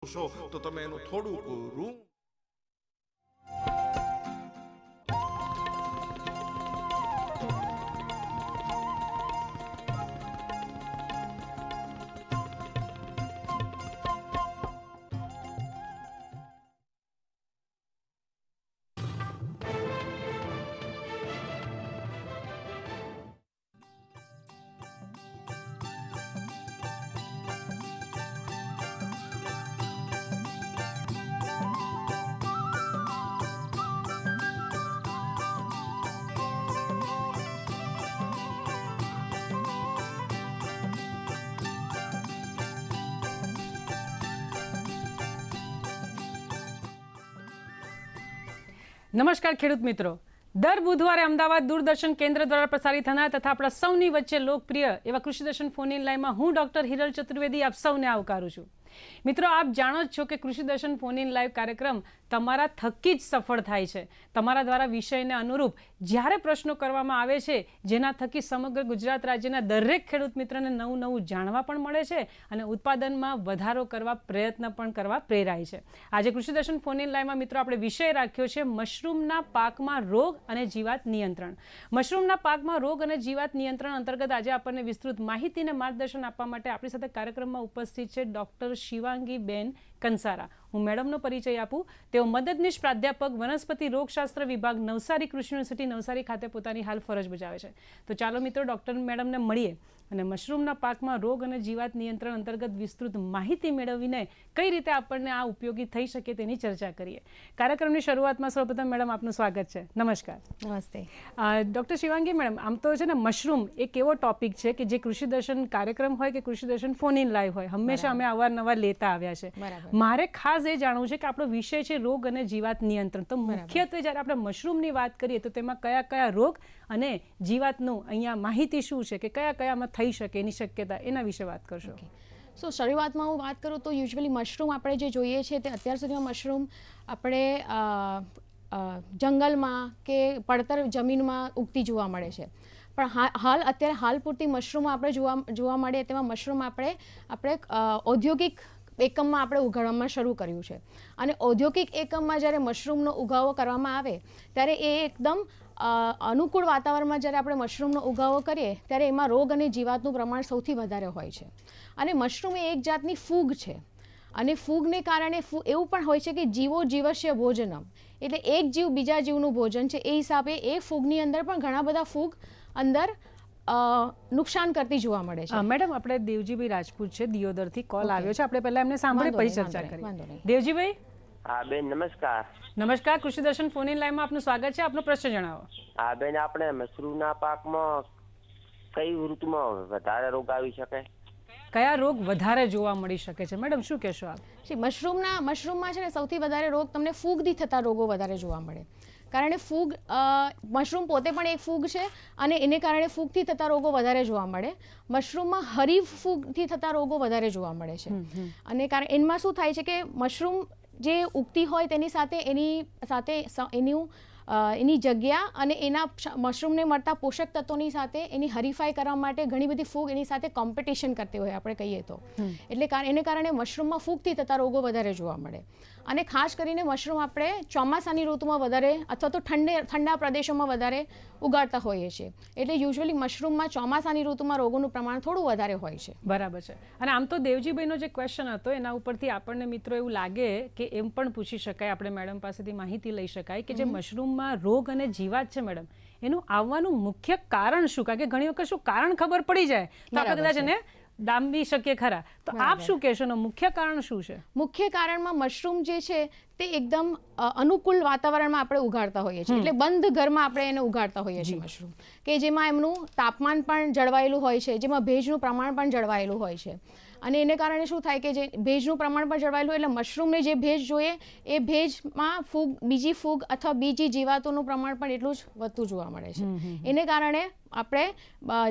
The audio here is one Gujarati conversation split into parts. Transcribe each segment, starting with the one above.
છો તો તમે એનું થોડુંક રૂમ નમસ્કાર ખેડૂત મિત્રો, દર બુધવારે અમદાવાદ દૂરદર્શન કેન્દ્ર દ્વારા પ્રસારિત થનાર તથા આપણા સૌની વચ્ચે લોકપ્રિય એવા કૃષિ દર્શન ફોન ઇન લાઈવમાં હું ડોક્ટર હિરલ ચતુર્વેદી આપ સૌને આવકારું છું. મિત્રો, આપ જાણો જ છો કે કૃષિ દર્શન ફોન ઇન લાઈવ કાર્યક્રમ તમારા થકી જ સફળ થાય છે. તમારા દ્વારા વિષયને અનુરૂપ જ્યારે પ્રશ્નો કરવામાં આવે છે જેના થકી સમગ્ર ગુજરાત રાજ્યના દરેક ખેડૂત મિત્રને નવું નવું જાણવા પણ મળે છે અને ઉત્પાદનમાં વધારો કરવા પ્રયત્ન પણ કરવા પ્રેરાય છે. આજે કૃષિ દર્શન ફોન ઇન લાઈવમાં મિત્રો આપણે વિષય રાખ્યો છે મશરૂમના પાકમાં રોગ અને જીવાત નિયંત્રણ. મશરૂમના પાકમાં રોગ અને જીવાત નિયંત્રણ અંતર્ગત આજે આપણને વિસ્તૃત માહિતી અને માર્ગદર્શન આપવા માટે આપણી સાથે કાર્યક્રમમાં ઉપસ્થિત છે ડોક્ટર શિવાંગીબેન કંસારા. હું મેડમનો પરિચય આપું. તેઓ મદદનીશ પ્રાધ્યાપક વનસ્પતિ રોગશાસ્ત્ર વિભાગ નવસારી કૃષિ યુનિવર્સિટી નવસારી ખાતે પોતાની હાલ ફરજ બજાવે છે. તો ચાલો મિત્રો ડોક્ટર મેડમને મળીએ અને મશરૂમના પાકમાં રોગ અને જીવાત નિયંત્રણ અંતર્ગત વિસ્તૃત માહિતી મેળવીને કઈ રીતે આપણને આ ઉપયોગી થઈ શકે તેની ચર્ચા કરીએ. કાર્યક્રમની શરૂઆતમાં સૌપ્રથમ મેડમ આપનું સ્વાગત છે. નમસ્કાર. નમસ્તે. ડૉક્ટર શિવાંગી મેડમ, આમ તો છે ને મશરૂમ એક એવો ટોપિક છે કે જે કૃષિ દર્શન કાર્યક્રમ હોય કે કૃષિ દર્શન ફોન ઇન લાઈવ હોય હંમેશા અમે અવારનવાર લેતા આવ્યા છે. મારે ખાસ એ જાણવું છે કે આપણો વિષય છે રોગ અને જીવાત નિયંત્રણ. તો મુખ્યત્વે જ્યારે આપણે મશરૂમની વાત કરીએ તો તેમાં કયા કયા રોગ અને જીવાતનું અહીંયા માહિતી શું છે કે કયા કયામાં થઈ શકે એની શક્યતા એના વિશે વાત કરશો. સો શરૂઆતમાં હું વાત કરું તો યુઝ્યુઅલી મશરૂમ આપણે જે જોઈએ છે તે અત્યાર સુધીમાં મશરૂમ આપણે જંગલમાં કે પડતર જમીનમાં ઉગતી જોવા મળે છે. પણ હાલ પૂરતી મશરૂમ આપણે જોવા મળે તેમાં મશરૂમ આપણે ઔદ્યોગિક એકમમાં આપણે ઉગાડવામાં શરૂ કર્યું છે. અને ઔદ્યોગિક એકમમાં જ્યારે મશરૂમનો ઉગાવો કરવામાં આવે ત્યારે એ એકદમ અનુકૂળ વાતાવરણમાં જ્યારે આપણે મશરૂમનો ઉગાવો કરીએ ત્યારે એમાં રોગ અને જીવાતનું પ્રમાણ સૌથી વધારે હોય છે. અને મશરૂમ એ એક જાતની ફૂગ છે અને ફૂગને કારણે એવું પણ હોય છે કે જીવો જીવસ્ય ભોજનમ, એટલે એક જીવ બીજા જીવનું ભોજન છે. એ હિસાબે એ ફૂગની અંદર પણ ઘણા બધા ફૂગ અંદર નુકસાન કરતી જોવા મળે છે. મેડમ, આપણે દેવજીભાઈ રાજપૂત છે દિયોદરથી કોલ આવ્યો છે. આપણે પહેલા એમને સાંભળી પછી ચર્ચા કરીએ. દેવજીભાઈ. હા બેન, નમસ્કાર. નમસ્કાર. કૃષિ દર્શન ફોન ઇન લાઈવમાં આપનું સ્વાગત છે. આપનો પ્રશ્ન જણાવો. હા બેન, આપણે મશરૂમના પાકમાં કઈ ઋતુમાં વધારે રોગ આવી શકે? કયા રોગ વધારે જોવા મળી શકે છે મેડમ, શું કહેશો આપ? મશરૂમમાં છે ને સૌથી વધારે રોગ તમને ફૂગથી થતા રોગો વધારે જોવા મળે. કારણ કે ફૂગ, મશરૂમ પોતે પણ એક ફૂગ છે અને એને કારણે ફૂગથી થતા રોગો વધારે જોવા મળે. મશરૂમમાં હરીફ ફૂગથી થતા રોગો વધારે જોવા મળે છે. અને કારણ એમાં શું થાય છે કે મશરૂમ જે ઉગતી હોય તેની સાથે એની જગ્યા અને એના મશરૂમને મળતા પોષક તત્વોની સાથે એની હરીફાઈ કરવા માટે ઘણી બધી ફૂગ એની સાથે કોમ્પિટિશન કરતી હોય આપણે કહીએ તો. એટલે એને કારણે મશરૂમમાં ફૂગથી થતા રોગો વધારે જોવા મળે. અને ખાસ કરીને મશરૂમ આપણે ચોમાસાની ઋતુમાં વધારે અથવા તો ઠંડા પ્રદેશોમાં વધારે ઉગાડતા હોઈએ છીએ. એટલે યુઝ્યુઅલી મશરૂમમાં ચોમાસાની ઋતુમાં રોગોનું પ્રમાણ થોડું વધારે હોય છે. બરાબર છે. અને આમ તો દેવજીભાઈનો જે ક્વેશ્ચન હતો એના ઉપરથી આપણને મિત્રો એવું લાગે કે એમ પણ પૂછી શકાય, આપણે મેડમ પાસેથી માહિતી લઈ શકાય કે જે મશરૂમમાં રોગ અને જીવાત છે મેડમ, એનું આવવાનું મુખ્ય કારણ શું? કારણ કે ઘણી વખત શું કારણ ખબર પડી જાય તો આપણે કદાચ એને ડામી શકીએ ખરા. તો આપ શું કહેશો, મુખ્ય કારણ શું છે? મુખ્ય કારણમાં મશરૂમ જે છે તે એકદમ અનુકૂળ વાતાવરણમાં આપણે ઉગાડતા હોઈએ છીએ. એટલે બંધ ઘરમાં આપણે એને ઉગાડતા હોઈએ છીએ મશરૂમ, કે જેમાં એમનું તાપમાન પણ જળવાયેલું હોય છે, જેમાં ભેજનું પ્રમાણ પણ જળવાયેલું હોય છે. અને એને કારણે શું થાય કે જે ભેજનું પ્રમાણ પણ જળવાયેલું એટલે મશરૂમને જે ભેજ જોઈએ એ ભેજમાં બીજી ફૂગ અથવા બીજી જીવાતોનું પ્રમાણ પણ એટલું જ વધતું જોવા મળે છે. એને કારણે આપણે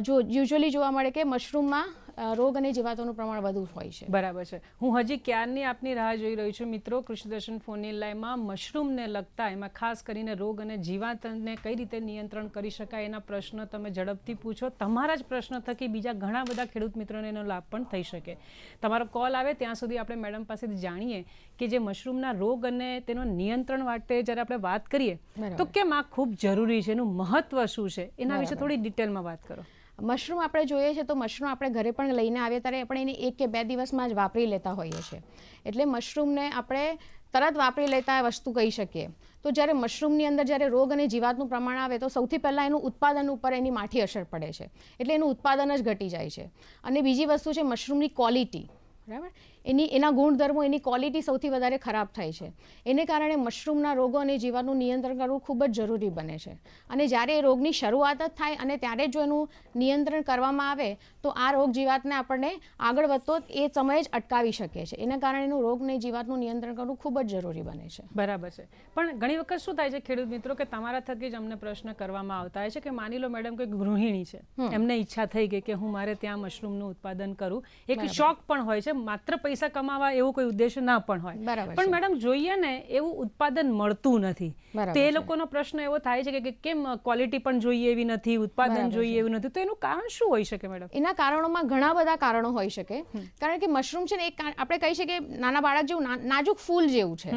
યુઝ્યુઅલી જોવા મળે કે મશરૂમમાં રોગ અને જીવાતોનું પ્રમાણ વધુ હોય છે. બરાબર છે. હું હજી ક્યારની આપની રાહ જોઈ રહી છું મિત્રો. કૃષિ દર્શન ફોન લાઈવમાં મશરૂમને લગતા એમાં ખાસ કરીને રોગ અને જીવાતને કઈ રીતે નિયંત્રણ કરી શકાય એના પ્રશ્ન તમે ઝડપથી પૂછો. તમારા જ પ્રશ્ન થકી બીજા ઘણા બધા ખેડૂત મિત્રોને એનો લાભ પણ થઈ શકે. તમારો કોલ આવે ત્યાં સુધી આપણે મેડમ પાસેથી જાણીએ કે જે મશરૂમના રોગ અને તેનો નિયંત્રણ માટે જ્યારે આપણે વાત કરીએ તો કેમ આ ખૂબ જરૂરી છે, એનું મહત્વ શું છે, એના વિશે થોડી ડિટેલમાં વાત કરો. મશરૂમ આપણે જોઈએ છે તો મશરૂમ આપણે ઘરે પણ લઈને આવીએ ત્યારે આપણે એને 1 કે 2 દિવસમાં જ વાપરી લેતા હોઈએ છીએ. એટલે મશરૂમને આપણે તરત વાપરી લેતા વસ્તુ કહી શકીએ. તો જ્યારે મશરૂમની અંદર જ્યારે રોગ અને જીવાતનું પ્રમાણ આવે તો સૌથી પહેલાં એનું ઉત્પાદન ઉપર એની માઠી અસર પડે છે. એટલે એનું ઉત્પાદન જ ઘટી જાય છે. અને બીજી વસ્તુ છે મશરૂમની ક્વોલિટી, બરાબર, એના ગુણધર્મો, એની ક્વોલિટી સૌથી વધારે ખરાબ થાય છે. એને કારણે મશરૂમના રોગો અને જીવાતનું નિયંત્રણ કરવું ખૂબ જ જરૂરી બને છે. અને જ્યારે એ રોગની શરૂઆત જ થાય અને ત્યારે જો એનું નિયંત્રણ કરવામાં આવે તો આ રોગ જીવાતને આપણને આગળ વધતો એ સમયે જ અટકાવી શકે છે. એના કારણે એનું રોગ અને જીવાતનું નિયંત્રણ કરવું ખૂબ જ જરૂરી બને છે. બરાબર છે. પણ ઘણી વખત શું થાય છે ખેડૂત મિત્રો કે તમારા થકી જ અમને પ્રશ્ન કરવામાં આવતા હોય છે કે માની લો મેડમ કોઈ ગૃહિણી છે, એમને ઈચ્છા થઈ ગઈ કે હું મારે ત્યાં મશરૂમનું ઉત્પાદન કરું. એક શોખ પણ હોય છે, માત્ર પૈસા કમાવા એવો કોઈ ઉદ્દેશ્ય ના પણ હોય. પણ મેડમ જોઈએ ને એવું ઉત્પાદન મળતું નથી. તો એ લોકોનો પ્રશ્ન એવો થાય છે કે કેમ ક્વોલિટી પણ જોઈએ એવી નથી, ઉત્પાદન જોઈએ એવું નથી. તો એનું કારણ શું હોઈ શકે મેડમ? એના કારણોમાં ઘણા બધા કારણો હોઈ શકે. કારણ કે મશરૂમ છે ને આપણે કહી શકીએ નાના બાળક જેવું નાજુક ફૂલ જેવું છે.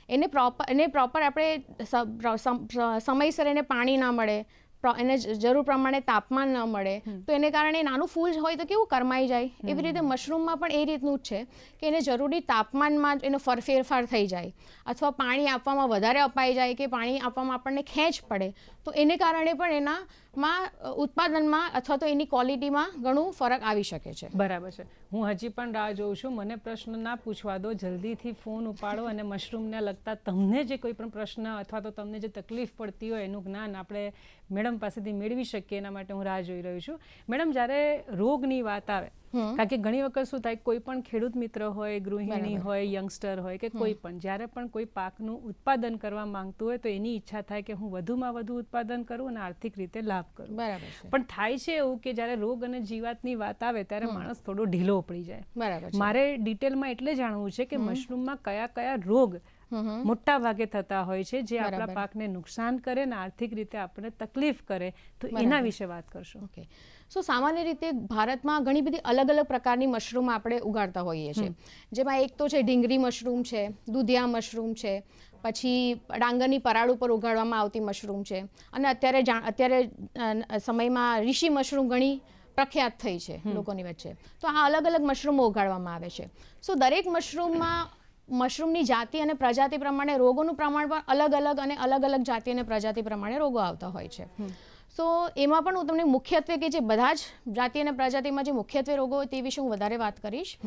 એને પ્રોપર આપણે સમયસર એને પાણી ના મળે, એને જરૂર પ્રમાણે તાપમાન ન મળે તો એને કારણે નાનું ફૂલ હોય તો કેવું કરમાઈ જાય. એવી રીતે મશરૂમમાં પણ એ રીતનું જ છે કે એને જરૂરી તાપમાનમાં એનો ફેરફાર થઈ જાય અથવા પાણી આપવામાં વધારે અપાઈ જાય કે પાણી આપવામાં આપણને ખેંચ પડે તો એને કારણે પણ એનામાં ઉત્પાદનમાં અથવા તો એની ક્વોલિટીમાં ઘણું ફરક આવી શકે છે. બરાબર છે. હું હજી પણ રાહ જોઉં છું. મને પ્રશ્ન ના પૂછવા દો, જલ્દીથી ફોન ઉપાડો અને મશરૂમને લગતા તમને જે કોઈ પણ પ્રશ્ન અથવા તો તમને જે તકલીફ પડતી હોય એનું જ્ઞાન આપણે મેડમ પાસેથી મેળવી શકીએ એના માટે હું રાહ જોઈ રહી છું. મેડમ, જ્યારે રોગની વાત આવે, કારણ કે ઘણી વખત શું થાય, કોઈ પણ ખેડૂત મિત્ર હોય, ગૃહિણી હોય, યંગસ્ટર હોય કે કોઈ પણ, જ્યારે પણ કોઈ પાકનું ઉત્પાદન કરવા માંગતું હોય તો એની ઈચ્છા થાય કે હું વધુમાં વધુ ઉત્પાદન કરું અને આર્થિક રીતે લાભ કરું. બરાબર છે. પણ થાય છે એવું કે જ્યારે રોગ અને જીવાતની વાત આવે ત્યારે માણસ થોડો ઢીલો પડી જાય. બરાબર છે. મારે ડિટેલમાં એટલે જાણવું છે કે મશરૂમમાં કયા કયા રોગ મોટા ભાગે થતા હોય છે જે આપણા પાકને નુકસાન કરે ને આર્થિક રીતે આપણને તકલીફ કરે, તો એના વિશે વાત કરશો. ઓકે. સો સામાન્ય રીતે ભારતમાં ઘણી બધી અલગ અલગ પ્રકારની મશરૂમ આપણે ઉગાડતા હોઈએ છીએ. જેમાં એક તો છે ઢીંગરી મશરૂમ છે, દૂધિયા મશરૂમ છે, પછી ડાંગરની પરાળ ઉપર ઉગાડવામાં આવતી મશરૂમ છે, અને અત્યારે સમયમાં ઋષિ મશરૂમ ઘણી પ્રખ્યાત થઈ છે લોકોની વચ્ચે. તો આ અલગ અલગ મશરૂમો ઉગાડવામાં આવે છે. સો દરેક મશરૂમની જાતિ અને પ્રજાતિ પ્રમાણે રોગોનું પ્રમાણ પણ અલગ અલગ અને અલગ અલગ જાતિ અને પ્રજાતિ પ્રમાણે રોગો આવતા હોય છે. સો એમાં પણ હું તમને મુખ્યત્વે કે જે બધા જ જાતિ અને પ્રજાતિમાં જે મુખ્યત્વે રોગો હોય તે વિશે હું વધારે વાત કરીશ.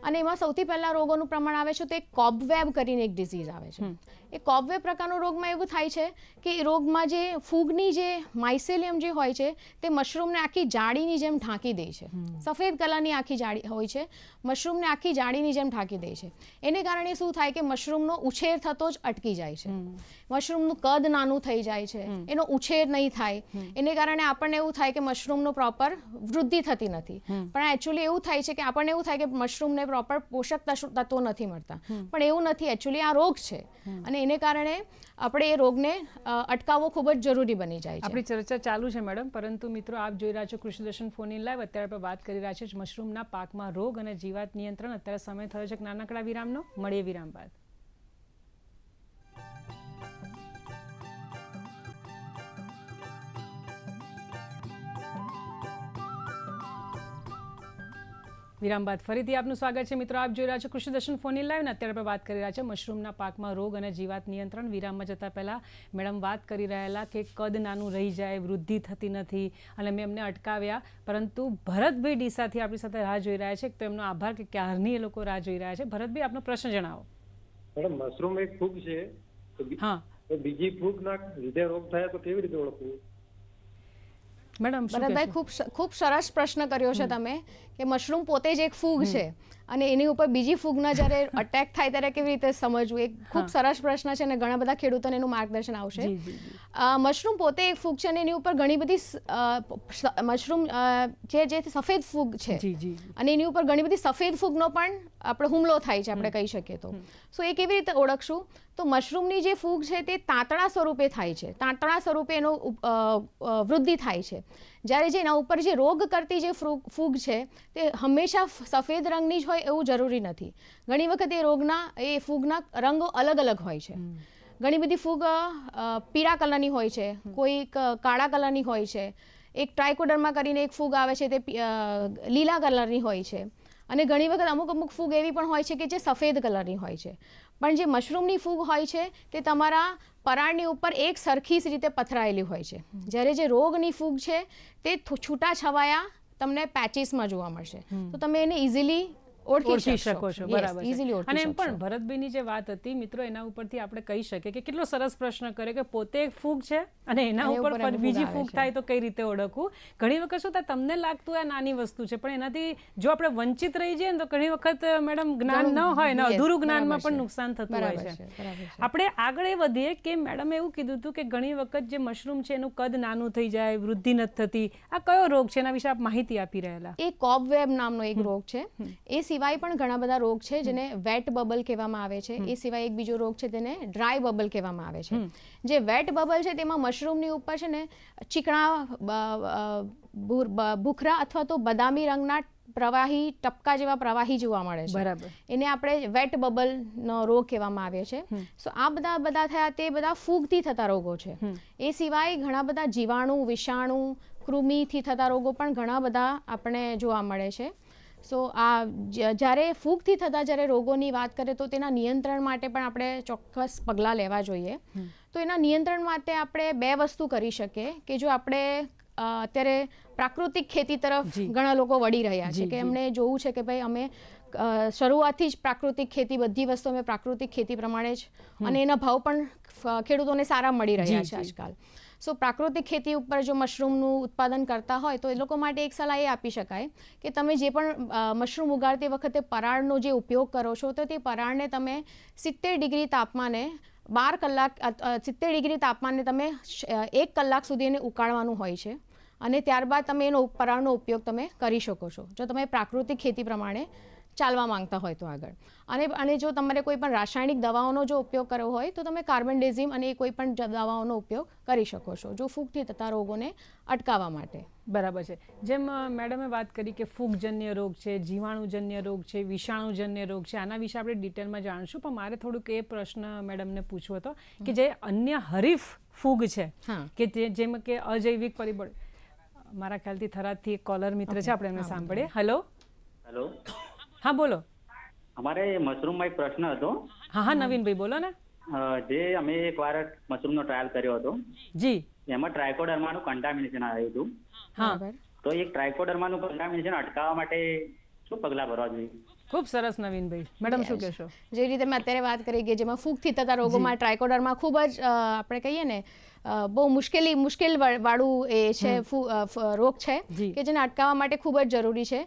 અને એમાં સૌથી પહેલા રોગોનું પ્રમાણ આવે છે તો એક કોબવેબ કરીને એક ડિઝીઝ આવે છે. એ કોબવેબ પ્રકારનો રોગમાં એવું થાય છે કે એ રોગમાં જે ફૂગની જે માઇસેલિયમ જે હોય છે તે મશરૂમને આખી જાળીની જેમ ઢાંકી દે છે. સફેદ કલરની આખી જાળી હોય છે, મશરૂમને આખી જાળીની જેમ ઢાંકી દે છે. એને કારણે શું થાય કે મશરૂમનો ઉછેર થતો જ અટકી જાય છે. મશરૂમનું કદ નાનું થઈ જાય છે, એનો ઉછેર નહીં થાય. એને કારણે આપણને એવું થાય કે મશરૂમનો પ્રોપર વૃદ્ધિ થતી નથી. પણ એકચ્યુઅલી એવું થાય છે કે આપણને એવું થાય કે મશરૂમને પ્રોપર પોષક તત્વો નથી મળતા, પણ એવું નથી. એકચ્યુઅલી આ રોગ છે અને એને કારણે આપણે એ રોગને અટકાવવો ખૂબ જ જરૂરી બની જાય છે. આપણી ચર્ચા ચાલુ છે મેડમ, પરંતુ મિત્રો આપ જોઈ રહ્યા છો કૃષિ દર્શન ફોન ઇન લાઈવ. અત્યારે આપણે વાત કરી રહ્યા છીએ મશરૂમના પાકમાં રોગ અને જીવાત નિયંત્રણ. અત્યારે સમય થયો છે નાનકડા વિરામનો. મળીએ વિરામ બાદ. વિરામ બાદ ફરીથી આપનું સ્વાગત છે મિત્રો. આપ જોઈ રહ્યા છો કૃષિ દર્શન ફોન ઇન લાઈવ. અત્યારે આપણે વાત કરી રહ્યા છે મશરૂમના પાકમાં રોગ અને જીવાત નિયંત્રણ. વિરામમાં જતા પહેલા મેડમ વાત કરી રહેલા કે કદ નાનું રહી જાય, વૃદ્ધિ થતી નથી, અને મેં એમને અટકાવ્યા. પરંતુ ભરતભાઈ ડીસાથી આપણી સાથે રાહ જોઈ રહ્યા છે, તો એમનો આભાર કે ક્યારની એ લોકો રાહ જોઈ રહ્યા છે. ભરતભાઈ, આપનો પ્રશ્ન જણાવો. મેડમ, મશરૂમ એક ફૂગ છે, હા, તો બીજી ફૂગના લીધે રોગ થાય તો કેવી રીતે ઓળખવું? મેડમ, ભરતભાઈ, ખૂબ સરસ પ્રશ્ન કર્યો છે તમે કે મશરૂમ પોતે જ એક ફૂગ છે અને એની ઉપર બીજી ફૂગના જ્યારે અટેક થાય ત્યારે કેવી રીતે સમજવું, એક ખૂબ સરસ પ્રશ્ન છે અને ઘણા બધા ખેડૂતોને એનું માર્ગદર્શન આવશે. મશરૂમ પોતે એક ફૂગ છે અને એની ઉપર ઘણી બધી મશરૂમ જે સફેદ ફૂગ છે અને એની ઉપર ઘણી બધી સફેદ ફૂગનો પણ આપણે હુમલો થાય છે, આપણે કહી શકીએ તો. સો એ કેવી રીતે ઓળખશું? તો મશરૂમની જે ફૂગ છે તે તાંતણા સ્વરૂપે થાય છે, તાંતણા સ્વરૂપે એનો વૃદ્ધિ થાય છે. જ્યારે જે એના ઉપર જે રોગ કરતી જે ફૂગ છે તે હંમેશા સફેદ રંગની જ હોય એવું જરૂરી નથી. ઘણી વખત એ ફૂગના રંગો અલગ અલગ હોય છે. ઘણી બધી ફૂગ પીળા કલરની હોય છે, કોઈ કાળા કલરની હોય છે, એક ટ્રાયકોડર્મા કરીને એક ફૂગ આવે છે તે લીલા કલરની હોય છે અને ઘણી વખત અમુક ફૂગ એવી પણ હોય છે કે જે સફેદ કલરની હોય છે. પણ જે મશરૂમની ફૂગ હોય છે તે તમારા પરાળની ઉપર એક સરખી જ રીતે પથરાયેલી હોય છે. જ્યારે જે રોગની ફૂગ છે તે છૂટા છવાયા તમને પેચીસમાં જોવા મળશે, તો તમે એને ઇઝીલી ઓળખી શકો છો. બરાબર છે. અને એમ પણ ભરતભાઈની જે વાત હતી મિત્રો, એના ઉપરથી આપણે કહી શકીએ કે કેટલો સરસ પ્રશ્ન કરે કે પોતે એક ફૂગ છે અને એના ઉપર બીજી ફૂગ થાય તો કઈ રીતે ઓળખવું. ઘણી વખત શું થાય, તમને લાગતું આ નાની વસ્તુ છે પણ એનાથી જો આપણે વંચિત રહી જઈએ ને તો ઘણી વખત મેડમ જ્ઞાન ન હોય ને અધૂરું જ્ઞાનમાં પણ નુકસાન થતું હોય છે. આપણે આગળ વધીએ કે મેડમે એવું કીધું હતું કે ઘણી વખત જે મશરૂમ છે એનું કદ નાનું થઈ જાય, વૃદ્ધિ નથી થતી. આ કયો રોગ છે, એના વિશે આપ માહિતી આપી રહેલા? એ કોબવેબ નામનો એક રોગ છે. એ સિવાય પણ ઘણા બધા રોગ છે જેને વેટ બબલ કહેવામાં આવે છે. એ સિવાય એક બીજો રોગ છે તેને ડ્રાય બબલ કહેવામાં આવે છે. જે વેટ બબલ છે તેમાં મશરૂમની ઉપર છે ને ચીકણા ભૂખરા અથવા તો બદામી રંગના પ્રવાહી ટપકા જેવા પ્રવાહી જોવા મળે છે. બરાબર. એને આપણે વેટ બબલનો રોગ કહેવામાં આવે છે. સો આ બધા થયા તે બધા ફૂગથી થતા રોગો છે. એ સિવાય ઘણા બધા જીવાણુ, વિષાણુ, કૃમિથી થતા રોગો પણ ઘણા બધા આપણે જોવા મળે છે. સો આ જ્યારે ફૂગથી થતા જ્યારે રોગોની વાત કરીએ તો તેના નિયંત્રણ માટે પણ આપણે ચોક્કસ પગલાં લેવા જોઈએ. તો એના નિયંત્રણ માટે આપણે બે વસ્તુ કરી શકીએ કે જો આપણે અત્યારે પ્રાકૃતિક ખેતી તરફ ઘણા લોકો વળી રહ્યા છે કે એમણે જોવું છે કે ભાઈ અમે શરૂઆતથી જ પ્રાકૃતિક ખેતી, બધી વસ્તુ અમે પ્રાકૃતિક ખેતી પ્રમાણે જ, અને એના ભાવ પણ ખેડૂતોને સારા મળી રહ્યા છે આજકાલ. સો પ્રાકૃતિક ખેતી ઉપર જો મશરૂમનું ઉત્પાદન કરતા હોય તો એ લોકો માટે એક સલાહ એ આપી શકાય કે તમે જે પણ મશરૂમ ઉગાડતી વખતે પરાળનો જે ઉપયોગ કરો છો તો તે પરાળને તમે 70 ડિગ્રી તાપમાને 12 કલાક 70 ડિગ્રી તાપમાને તમે 1 કલાક સુધી એને ઉકાળવાનું હોય છે અને ત્યારબાદ તમે એનો પરાળનો ઉપયોગ તમે કરી શકો છો જો તમે પ્રાકૃતિક ખેતી પ્રમાણે ચાલવા માંગતા હોય તો આગળ. અને જો તમારે કોઈ પણ રાસાયણિક દવાઓનો જો ઉપયોગ કરવો હોય તો તમે કાર્બનડેઝિમ અને કોઈ પણ દવાઓનો ઉપયોગ કરી શકો છો જો ફૂગથી થતા રોગોને અટકાવવા માટે. બરાબર છે. જેમ મેડમે વાત કરી કે ફૂગજન્ય રોગ છે, જીવાણુજન્ય રોગ છે, વિષાણુજન્ય રોગ છે, આના વિશે આપણે ડિટેલમાં જાણશું. પણ મારે થોડુંક એ પ્રશ્ન મેડમને પૂછવો હતો કે જે અન્ય હરીફ ફૂગ છે કે જેમ કે અજૈવિક પરિબળ, મારા ખ્યાલથી થરાદથી એક કોલર મિત્ર છે, આપણે એમને સાંભળીએ. હેલો. હા બોલો. અમારે મશરૂમમાં એક પ્રશ્ન હતો. હા નવીનભાઈ બોલો ને. જે અમે એકવાર મશરૂમનો ટ્રાયલ કર્યો હતો જી, એમાં ટ્રાયકોડર્માનું કન્ટામિનેશન આવ્યું હતું. હા, તો એક ટ્રાયકોડર્માનું કન્ટામિનેશન અટકાવવા માટે શું પગલાં ભરવા જોઈએ? ખૂબ સરસ નવીનભાઈ. મેડમ શું કહેશો? જે રીતે મેં અત્યારે વાત કરી કે જેમાં ફૂગથી થતા રોગોમાં ટ્રાયકોડર્મા ખૂબ જ આપણે કહીએ ને બહુ મુશ્કેલ વાળું એ છે રોગ છે કે જેને અટકાવવા માટે ખૂબ જ જરૂરી છે.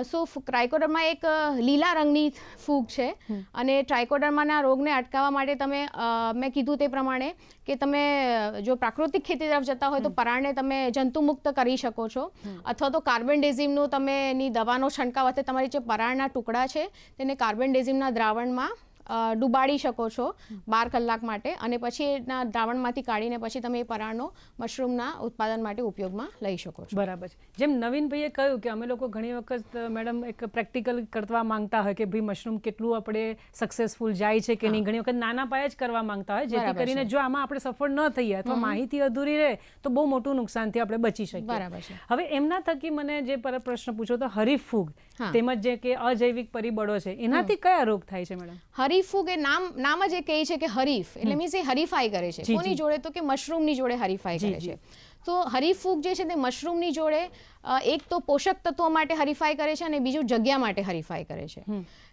સો ટ્રાયકોડર્મા એક લીલા રંગની ફૂગ છે અને ટ્રાયકોડર્માના રોગને અટકાવવા માટે તમે મેં કીધું તે પ્રમાણે કે તમે જો પ્રાકૃતિક ખેતી તરફ જતા હોય તો પરાળને તમે જંતુમુક્ત કરી શકો છો અથવા તો કાર્બનડેઝિમનું તમે એની દવાનો છંટકાવ વખતે તમારી જે પરાળના ટુકડા છે તેને કાર્બનડેઝિમના દ્રાવણમાં ડુબાડી શકો છો 12 કલાક માટે અને પછી એના દ્રાવણમાંથી કાઢીને પછી તમે એ પરાળનો મશરૂમના ઉત્પાદન માટે ઉપયોગમાં લઈ શકો છો. બરાબર છે. જેમ નવીનભાઈએ કહ્યું કે અમે લોકો ઘણી વખત મેડમ એક પ્રેક્ટિકલ કરવા માંગતા હોય કે ભાઈ મશરૂમ કેટલું આપણે સક્સેસફુલ જાય છે કે નહીં. ઘણી વખત નાના પાયે જ કરવા માંગતા હોય જેથી કરીને જો આમાં આપણે સફળ ન થઈએ અથવા માહિતી અધૂરી રહે તો બહુ મોટું નુકસાનથી આપણે બચી શકીએ. બરાબર છે. હવે એમના થકી મને જે પ્રશ્ન પૂછો તો હરીફ ફૂગ તેમજ જે કે અજૈવિક પરિબળો છે એનાથી કયા રોગ થાય છે મેડમ? હરીફ ફૂગ એ નામ જ એ કહે છે કે હરીફ એટલે મીન્સ એ હરીફાઈ કરે છે. કોની જોડે? તો કે મશરૂમની જોડે હરીફાઈ કરે છે. તો હરીફૂગ જે છે તે મશરૂમની જોડે એક તો પોષક તત્વો માટે હરીફાઈ કરે છે અને બીજું જગ્યા માટે હરીફાઈ કરે છે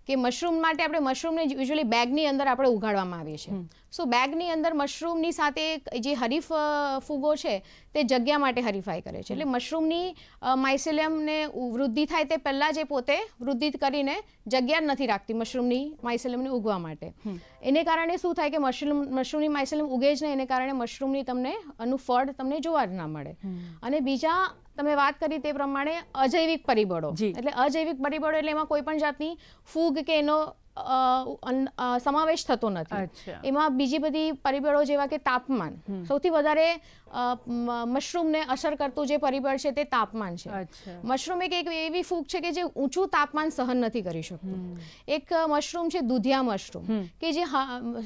કે મશરૂમ માટે આપણે મશરૂમને યુઝ્યુઅલી બેગની અંદર આપણે ઉગાડવામાં આવીએ છીએ સો બેગની અંદર મશરૂમની સાથે જે હરીફ ફૂગો છે તે જગ્યા માટે હરીફાઈ કરે છે એટલે મશરૂમની માઇસેલિયમને વૃદ્ધિ થાય તે પહેલાં જે પોતે વૃદ્ધિ કરીને જગ્યા જ નથી રાખતી મશરૂમની માઇસેલિયમને ઉગવા માટે એને કારણે શું થાય કે મશરૂમની માઇસેલિયમ ઉગે જ નહીં એને કારણે મશરૂમની તમને આનું ફળ તમને જોવા જ ના મળે અને બીજા તમે વાત કરી તે પ્રમાણે અજૈવિક પરિબળો એટલે અજૈવિક પરિબળો એટલે એમાં કોઈ પણ જાતની ફૂગ કે એનો સમાવેશ થતો નથી એમાં બીજી બધી પરિબળો જેવા કે તાપમાન સૌથી વધારે મશરૂમને અસર કરતું જે પરિબળ છે તે તાપમાન છે મશરૂમ એક એવી ફૂગ છે કે જે ઊંચું તાપમાન સહન નથી કરી શકતું એક મશરૂમ છે દૂધિયા મશરૂમ કે જે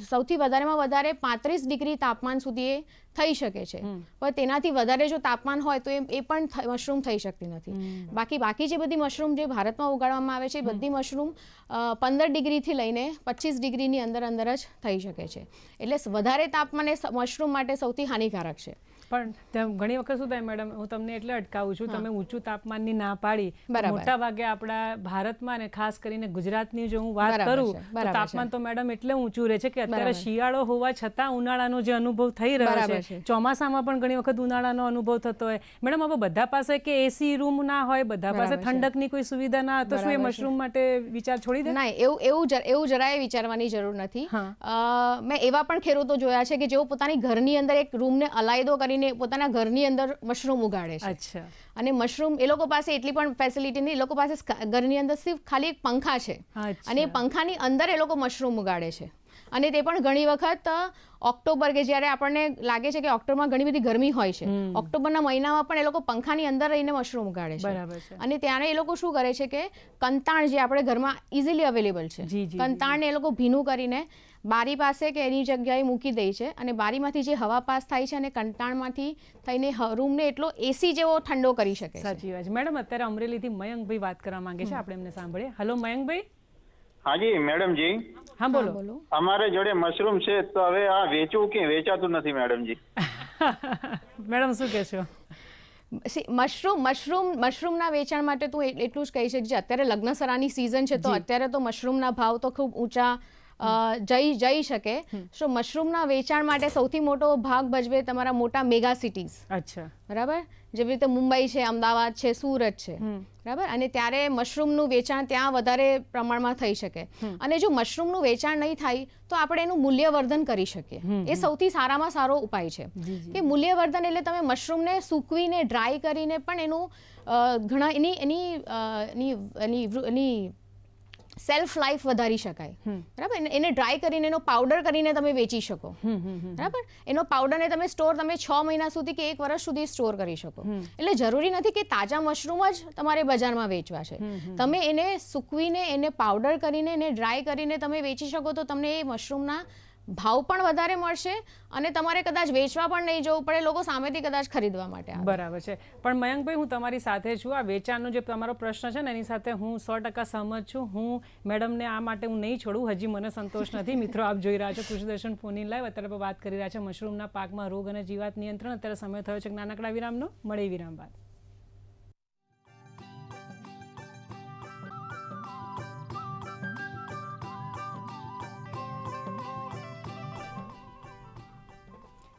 સૌથી વધારેમાં વધારે 35 ડિગ્રી તાપમાન સુધી થઈ શકે છે પણ તેનાથી વધારે જો તાપમાન હોય તો એ પણ મશરૂમ થઈ શકતી નથી બાકી જે બધી મશરૂમ જે ભારતમાં ઉગાડવામાં આવે છે એ બધી મશરૂમ 15 ડિગ્રીથી લઈને 25 ડિગ્રીની અંદર જ થઈ શકે છે એટલે વધારે તાપમાન એ મશરૂમ માટે સૌથી હાનિકારક છે પણ ઘણી વખત શું થાય મેડમ હું તમને એટલે અટકાવું છું તમે ઊંચું તાપમાનની ના પાડી મોટા ભાગે આપણા ભારતમાં ને ખાસ કરીને ગુજરાતની જો હું વાત કરું તો તાપમાન તો મેડમ એટલે ઊંચું રહે છે કે અત્યારે શિયાળો હોવા છતાં ઉનાળાનો જે અનુભવ થઈ રહ્યો છે ચોમાસામાં પણ ઘણી વખત ઉનાળાનો અનુભવ થતો હોય મેડમ હવે બધા પાસે કે એસી રૂમ ના હોય બધા પાસે ઠંડકની કોઈ સુવિધા ના હોય તો શું એ મશરૂમ માટે વિચાર છોડી દે ના એવું જરાય વિચારવાની જરૂર નથી મેં એવા પણ ખેડૂતો જોયા છે કે જેઓ પોતાની ઘરની અંદર એક રૂમને અલાયદો કરી પોતાના ઘરની અંદર મશરૂમ ઉગાડે છે અને મશરૂમ એ લોકો પાસે એટલી પણ ફેસિલિટી નહીં એ લોકો પાસે ઘરની અંદર સિર્ફ ખાલી એક પંખા છે અને એ પંખાની અંદર એ લોકો મશરૂમ ઉગાડે છે અને તે પણ ઘણી વખત ઓક્ટોબર કે જ્યારે આપણને લાગે છે કે ઓક્ટોબરમાં ઘણી બધી ગરમી હોય છે ઓક્ટોબરના મહિનામાં પણ એ લોકો પંખાની અંદર રહીને મશરૂમ ઉગાડે છે અને ત્યારે એ લોકો શું કરે છે કે કંતાણ જે આપણે ઘરમાં ઇઝીલી અવેલેબલ છે કંતાણને એ લોકો ભીનું કરીને બારી પાસે કે એની જગ્યાએ મૂકી દે છે અને બારીમાંથી જે હવા પાસ થાય છે અને કંટાણમાંથી થઈને રૂમને એટલો એસી જેવો ઠંડો કરી શકે સાચી વાત મેડમ અત્યારે અમરેલીથી મયંકભાઈ વાત કરવા માંગે છે આપણે એમને સાંભળીએ હેલો મયંકભાઈ હાજી મેડમજી હા બોલો અમારે જોડે મશરૂમ છે તો હવે આ વેચવું કે વેચાતું નથી મેડમજી મેડમ શું કહેશો મશરૂમના વેચાણ માટે તું એટલું જ કહી શકીશ અત્યારે લગ્નસરાની સિઝન છે તો અત્યારે તો મશરૂમના ભાવ તો ખૂબ ઊંચા જઈ શકે સો મશરૂમના વેચાણ માટે સૌથી મોટો ભાગ ભજવે તમારા મોટા મેગા સિટીઝ બરાબર જેવી રીતે મુંબઈ છે અમદાવાદ છે સુરત છે બરાબર અને ત્યારે મશરૂમનું વેચાણ ત્યાં વધારે પ્રમાણમાં થઈ શકે અને જો મશરૂમનું વેચાણ નહીં થાય તો આપણે એનું મૂલ્યવર્ધન કરી શકીએ એ સૌથી સારામાં સારો ઉપાય છે કે મૂલ્યવર્ધન એટલે તમે મશરૂમને સૂકવીને ડ્રાય કરીને પણ એનું ઘણા એની સેલ્ફ લાઈફ વધારી શકાય બરાબર એને ડ્રાય કરીને એનો પાવડર કરીને તમે વેચી શકો બરાબર એનો પાવડરને તમે 6 મહિના સુધી કે 1 વર્ષ સુધી સ્ટોર કરી શકો એટલે જરૂરી નથી કે તાજા મશરૂમ જ તમારે બજારમાં વેચવા છે તમે એને સૂકવીને એને પાવડર કરીને એને ડ્રાય કરીને તમે વેચી શકો તો તમને એ મશરૂમના ભાવ પણ વધારે મળશે અને તમારે કદાચ વેચવા પણ નહીં જવું પડે લોકો સામેથી કદાચ ખરીદવા માટે આવે બરાબર છે પણ મયંકભાઈ હું તમારી સાથે છું આ વેચાણનો જે તમારો પ્રશ્ન છે ને એની સાથે હું 100% સહમત છું હું મેડમને આ માટે હું નહીં છોડું હજી મને સંતોષ નથી મિત્રો આપ જોઈ રહ્યા છો કૃષિ દર્શન ફોન ઇન લાઈવ અત્યારે વાત કરી રહ્યા છે મશરૂમના પાકમાં રોગ અને જીવાત નિયંત્રણ અત્યારે સમય થયો છે નાનકડા વિરામનો મળે વિરામ બાદ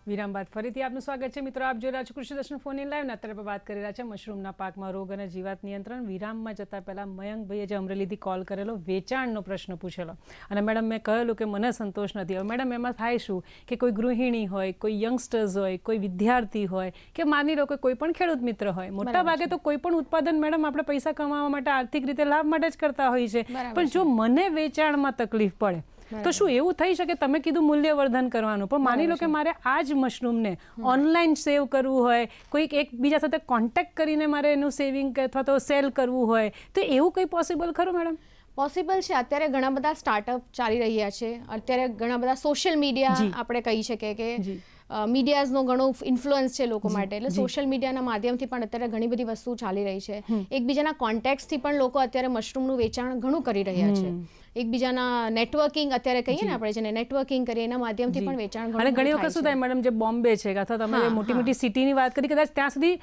વિરામ બાદ ફરીથી આપનું સ્વાગત છે મિત્રો આપ જોઈ રહ્યા છો કૃષિ દર્શન ફોન ઇન લાઈવ અત્યારે વાત કરી રહ્યા છે મશરૂમના પાકમાં રોગ અને જીવાત નિયંત્રણ વિરામમાં જતા પહેલા મયંકભાઈએ જે અમરેલીથી કોલ કરેલો વેચાણનો પ્રશ્ન પૂછેલો અને મેડમ મેં કહેલું કે મને સંતોષ નથી હવે મેડમ એમાં થાય શું કે કોઈ ગૃહિણી હોય કોઈ યંગસ્ટર્સ હોય કોઈ વિદ્યાર્થી હોય કે માની લો કે કોઈ પણ ખેડૂત મિત્ર હોય મોટા ભાગે તો કોઈ પણ ઉત્પાદન મેડમ આપણે પૈસા કમાવા માટે આર્થિક રીતે લાભ માટે જ કરતા હોય છે પણ જો મને વેચાણમાં તકલીફ પડે તો શું એવું થઈ શકે તમે કીધું મૂલ્યવર્ધન કરવાનું પણ માની લો કે મારે આ જ મશરૂમને ઓનલાઈન સેવ કરવું હોય કોઈક એકબીજા સાથે કોન્ટેક્ટ કરીને મારે એનું સેવિંગ અથવા તો સેલ કરવું હોય તો એવું કંઈ પોસિબલ ખરું મેડમ પોસિબલ છે અત્યારે ઘણા બધા સ્ટાર્ટઅપ ચાલી રહ્યા છે અત્યારે ઘણા બધા સોશિયલ મીડિયા આપણે કહી શકીએ કે મીડિયાઝનો ઘણો ઇન્ફ્લુઅન્સ છે લોકો માટે, એટલે સોશિયલ મીડિયાના માધ્યમથી પણ અત્યારે ઘણી બધી વસ્તુ ચાલી રહી છે. એકબીજાના કોન્ટેક્ટથી પણ લોકો અત્યારે મશરૂમનું વેચાણ ઘણું કરી રહ્યા છે. એકબીજાના નેટવર્કિંગ અત્યારે કહીએ ને આપણે જેને નેટવર્કિંગ કરીએ એના માધ્યમથી પણ વેચાણ અને ઘણી વખત શું થાય મેડમ, જે બોમ્બે છે અથવા તમે મોટી મોટી સિટીની વાત કરી, કદાચ ત્યાં સુધી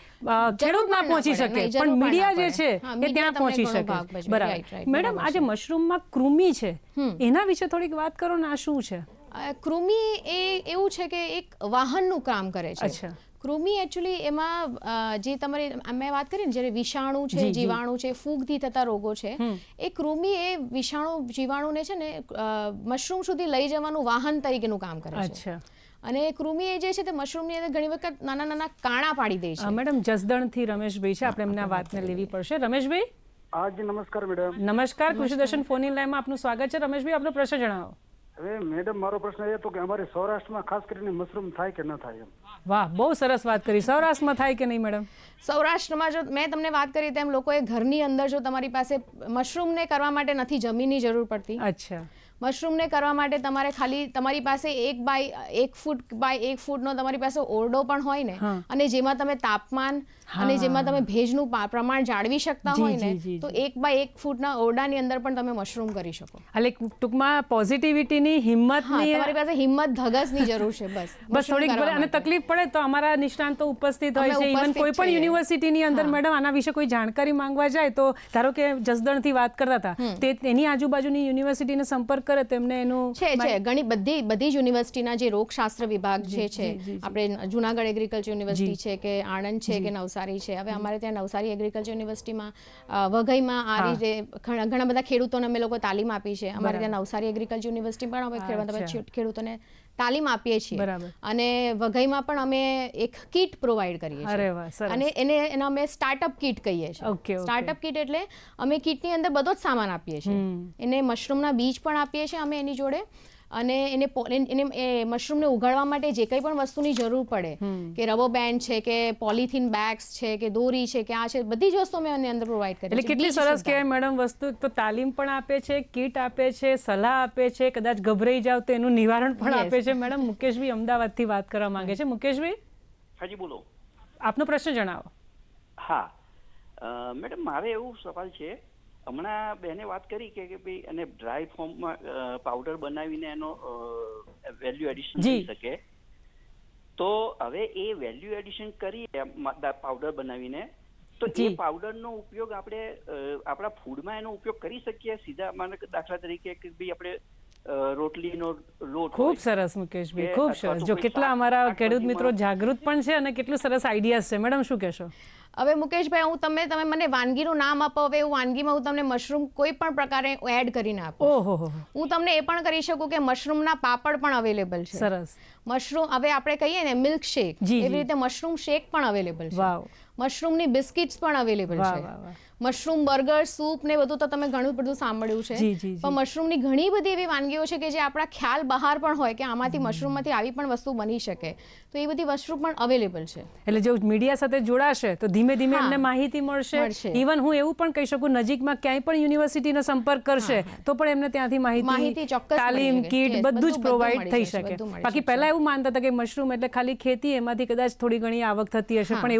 ખેડૂત ના પહોંચી શકે, પણ મીડિયા જે છે એ ત્યાં પહોંચી શકે. બરાબર. મેડમ, આ જે મશરૂમમાં કૃમિ છે એના વિશે થોડીક વાત કરો ને. આ શું છે કૃમિ? એ એવું છે કે એક વાહનનું કામ કરે છે. અચ્છા. કૃમિ એકચ્યુઅલી એમાં જે તમારી મેં વાત કરી ને, જ્યારે વિષાણુ છે, જીવાણુ છે, ફૂગથી થતા રોગો છે, એ કૃમિ એ વિષાણુ જીવાણુને છે ને મશરૂમ સુધી લઈ જવાનું વાહન તરીકેનું કામ કરે છે. અચ્છા. અને કૃમિ એ જે છે તે મશરૂમની અંદર ઘણી વખત નાના નાના કાણા પાડી દે છે. મેડમ, જસદણથી રમેશભાઈ છે, આપણે એમને આ વાતને લેવી પડશે. રમેશભાઈ. હાજી, નમસ્કાર મેડમ. નમસ્કાર. કૃષિ દર્શન ફોન ઇન લાઈનમાં આપનું સ્વાગત છે. રમેશભાઈ, આપનો પ્રશ્ન જણાવો. હવે મેડમ, મારો પ્રશ્ન એ હતો કે અમારે સૌરાષ્ટ્રમાં ખાસ કરીને મશરૂમ થાય કે ન થાય? વાહ, બહુ સરસ વાત કરી. સૌરાષ્ટ્રમાં થાય કે નહીં મેડમ? સૌરાષ્ટ્રમાં જો મેં તમને વાત કરી તેમ લોકોએ ઘરની અંદર જો તમારી પાસે મશરૂમને કરવા માટે નથી જમીનની જરૂર પડતી. અચ્છા. મશરૂમને કરવા માટે તમારે ખાલી તમારી પાસે 1 બાય 1 ફૂટ બાય 1 ફૂટનો તમારી પાસે ઓરડો પણ હોય ને, અને જેમાં તમે તાપમાન અને જેમાં તમે ભેજનું પ્રમાણ જાળવી શકતા હોય ને, તો 1 બાય 1 ફૂટના ઓરડાની અંદર પણ તમે મશરૂમ કરી શકો. એટલે ટૂંકમાં પોઝિટિવિટીની, હિંમતની, તમારી પાસે હિંમત ધગસની જરૂર છે. બસ થોડીક અને તકલીફ પડે તો અમારા નિષ્ણાંતો ઉપસ્થિત હોય છે. ઇવન કોઈ પણ યુનિવર્સિટીની અંદર મેડમ આના વિશે કોઈ જાણકારી માંગવા જાય તો, ધારો કે જસદણથી વાત કરતા હતા, તે એની આજુબાજુની યુનિવર્સિટીનો સંપર્ક કરે તો એમને એનું છે ઘણી બધી જ યુનિવર્સિટીના જે રોગશાસ્ત્ર વિભાગ છે, આપણે જુનાગઢ એગ્રીકલ્ચર યુનિવર્સિટી છે કે આણંદ છે કે નવસારી છે. હવે અમારે ત્યાં નવસારી એગ્રીકલ્ચર યુનિવર્સિટીમાં વઘઈમાં આ રીતે ઘણા બધા ખેડૂતોને અમે લોકો તાલીમ આપી છે. અમારે ત્યાં નવસારી એગ્રીકલ્ચર યુનિવર્સિટી પણ અમે ખેડૂતોને તાલીમ આપીએ છીએ. અને વઘઈમાં પણ અમે એક કીટ પ્રોવાઈડ કરીએ છીએ, અને એને અમે સ્ટાર્ટઅપ કીટ કહીએ છીએ. સ્ટાર્ટઅપ કીટ એટલે અમે કીટની અંદર બધો જ સામાન આપીએ છીએ. એને મશરૂમના બીજ પણ આપીએ છીએ અમે એની જોડે, અને એને મશરૂમને ઉગાડવા માટે જે કંઈ પણ વસ્તુની જરૂર પડે, કે રબર બેન્ડ છે કે પોલિથીન બેગ્સ છે કે દોરી છે કે આ છે, બધી જ વસ્તુ અમે એની અંદર પ્રોવાઈડ કરીએ છીએ. એટલે કેટલી સરસ કહેવાય મેડમ વસ્તુ. તો તાલીમ પણ આપે છે, કીટ આપે છે, સલાહ આપે છે, કદાચ ગભરાઈ જાવ તો એનું નિવારણ પણ આપે છે. મેડમ, મુકેશભાઈ અમદાવાદથી વાત કરવા માંગે છે. મુકેશભાઈ. હાજી, બોલો. આપનો પ્રશ્ન જણાવો. હા મેડમ, મારે એવું સવાલ છે. હમણાં બેને વાત કરી કે ભાઈ એને ડ્રાય ફોર્મમાં પાવડર બનાવીને એનો વેલ્યુ એડિશન કરી શકે, તો હવે એ વેલ્યુ એડિશન કરીએ પાવડર બનાવીને, તો એ પાવડરનો ઉપયોગ આપણે આપણા ફૂડમાં એનો ઉપયોગ કરી શકીએ સીધા? માનો કે દાખલા તરીકે કે ભાઈ આપણે રોટલીનો લોટ. ખૂબ સરસ મુકેશભાઈ, ખૂબ સરસ. જો કેટલા અમારા ખેડૂત મિત્રો જાગૃત પણ છે અને કેટલું સરસ આઈડિયાઝ છે. મેડમ, શું કહેશો? હવે મુકેશભાઈ, તમે મને વાનગીનું નામ આપો. હવે હું વાનગીમાં હું તમને મશરૂમ કોઈ પણ પ્રકારે એડ કરીને આપું. ઓહો. હું તમને એ પણ કરી શકું કે મશરૂમના પાપડ પણ અવેલેબલ છે. સરસ. મશરૂમ, હવે આપણે કહીએ ને મિલ્ક શેક, એવી રીતે મશરૂમ શેક પણ અવેલેબલ છે. મશરૂમની બિસ્કિટ્સ પણ અવેલેબલ છે. મશરૂમ બર્ગર, સૂપ ને બધું તો તમે ઘણું બધું સાંભળ્યું છે. પણ મશરૂમની ઘણી બધી એવી વાનગીઓ છે કે જે આપણા ખ્યાલ બહાર પણ હોય કે આમાંથી મશરૂમમાંથી આવી પણ વસ્તુ બની શકે, તો એ બધી વસ્તુ પણ અવેલેબલ છે. એટલે જો મીડિયા સાથે જોડાશે તો ધીમે ધીમે એમને માહિતી મળશે. ઇવન હું એવું પણ કહી શકું, નજીકમાં ક્યાંય પણ યુનિવર્સિટીનો સંપર્ક કરશે તો પણ એમને ત્યાંથી માહિતી, તાલીમ, કીટ બધું જ પ્રોવાઈડ થઈ શકે. બાકી પહેલા એવું માનતા હતા કે મશરૂમ એટલે ખાલી ખેતી, એમાંથી કદાચ થોડી ઘણી આવક થતી હશે, પણ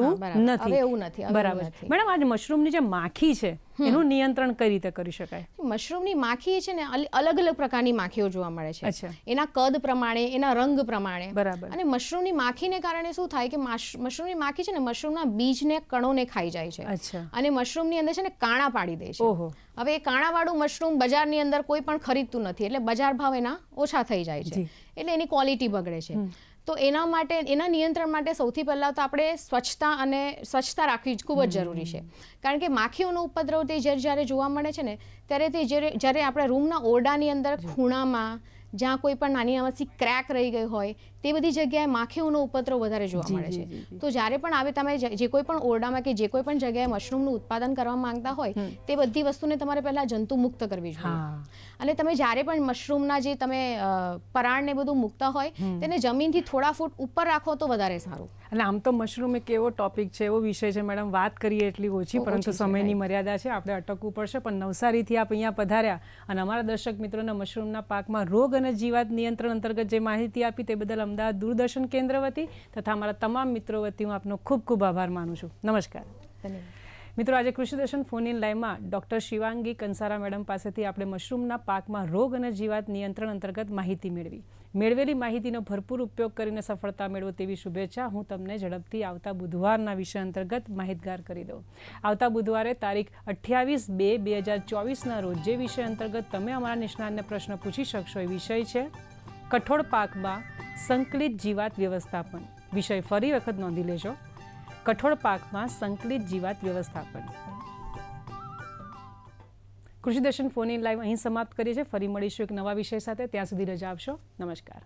એવું નથી. બરાબર. મેડમ, આજે મશરૂમની જે માખી છે એનું નિયંત્રણ કઈ રીતે કરી શકાય? મશરૂમની માખી છે ને અલગ અલગ પ્રકારની માખીઓ જોવા મળે છે, એના કદ પ્રમાણે, એના રંગ પ્રમાણે. બરાબર. અને મશરૂમની માખીને કારણે શું થાય કે મશરૂમની માખી છે ને મશરૂમના બીજને, કણોને ખાઈ જાય છે, અને મશરૂમની અંદર છે ને કાણા પાડી દે છે. હવે એ કાણાવાળું મશરૂમ બજારની અંદર કોઈ પણ ખરીદતું નથી, એટલે બજાર ભાવ એના ઓછા થઈ જાય છે, એટલે એની ક્વોલિટી બગડે છે. તો એના માટે, એના નિયંત્રણ માટે સૌથી પહેલાં તો આપણે સ્વચ્છતા રાખવી ખૂબ જ જરૂરી છે. કારણ કે માખીઓનો ઉપદ્રવ તે જ્યારે જોવા મળે છે ને, ત્યારે તે જ્યારે આપણા રૂમના ઓરડાની અંદર ખૂણામાં જ્યાં કોઈ પણ નાની નાની ક્રેક રહી ગઈ હોય તે બધી જગ્યાએ માખીઓનો ઉપદ્રવ વધારે જોવા મળે છે. તો જ્યારે પણ આવે તમે જે કોઈ પણ ઓરડામાં કે જે કોઈ પણ જગ્યાએ મશરૂમનું ઉત્પાદન કરવા માંગતા હોય તે બધી વસ્તુને તમારે પહેલાં જંતુમુક્ત કરવી જોઈએ. અને તમે જ્યારે પણ મશરૂમના જે તમે પરાળને બધું મૂકતા હોય તેને જમીનથી થોડા ફૂટ ઉપર રાખો તો વધારે સારું. અને આમ તો મશરૂમ એક એવો ટોપિક છે, એવો વિષય છે મેડમ, વાત કરીએ એટલી ઓછી, પરંતુ સમયની મર્યાદા છે, આપણે અટકવું પડશે. પણ નવસારીથી આપ અહીંયા પધાર્યા અને અમારા દર્શક મિત્રોને મશરૂમના પાકમાં રોગ અને જીવાત નિયંત્રણ અંતર્ગત જે માહિતી આપી તે બદલ અમદાવાદ દૂરદર્શન કેન્દ્ર વતી તથા અમારા તમામ મિત્રો વતી હું આપનો ખૂબ ખૂબ આભાર માનું છું. નમસ્કાર. મિત્રો, આજે કૃષિ દર્શન ફોન ઇન લાઈવમાં ડૉક્ટર શિવાંગી કંસારા મેડમ પાસેથી આપણે મશરૂમના પાકમાં રોગ અને જીવાત નિયંત્રણ અંતર્ગત માહિતી મેળવેલી માહિતીનો ભરપૂર ઉપયોગ કરીને સફળતા મેળવો તેવી શુભેચ્છા હું તમને ઝડપથી આવતા બુધવારના વિષય અંતર્ગત માહિતગાર કરી દઉં. આવતા બુધવારે તારીખ 28/2/2024ના રોજ જે વિષય અંતર્ગત તમે અમારા નિષ્ણાતને પ્રશ્ન પૂછી શકશો એ વિષય છે કઠોળ પાકમાં સંકલિત જીવાત વ્યવસ્થાપન. વિષય ફરી વખત નોંધી લેજો, કઠોળ પાકમાં સંકલિત જીવાત વ્યવસ્થાપન. કૃષિ દર્શન ફોન ઇન લાઈવ અહીં સમાપ્ત કરીએ છીએ. ફરી મળીશું એક નવા વિષય સાથે. ત્યાં સુધી રજા આપશો. નમસ્કાર.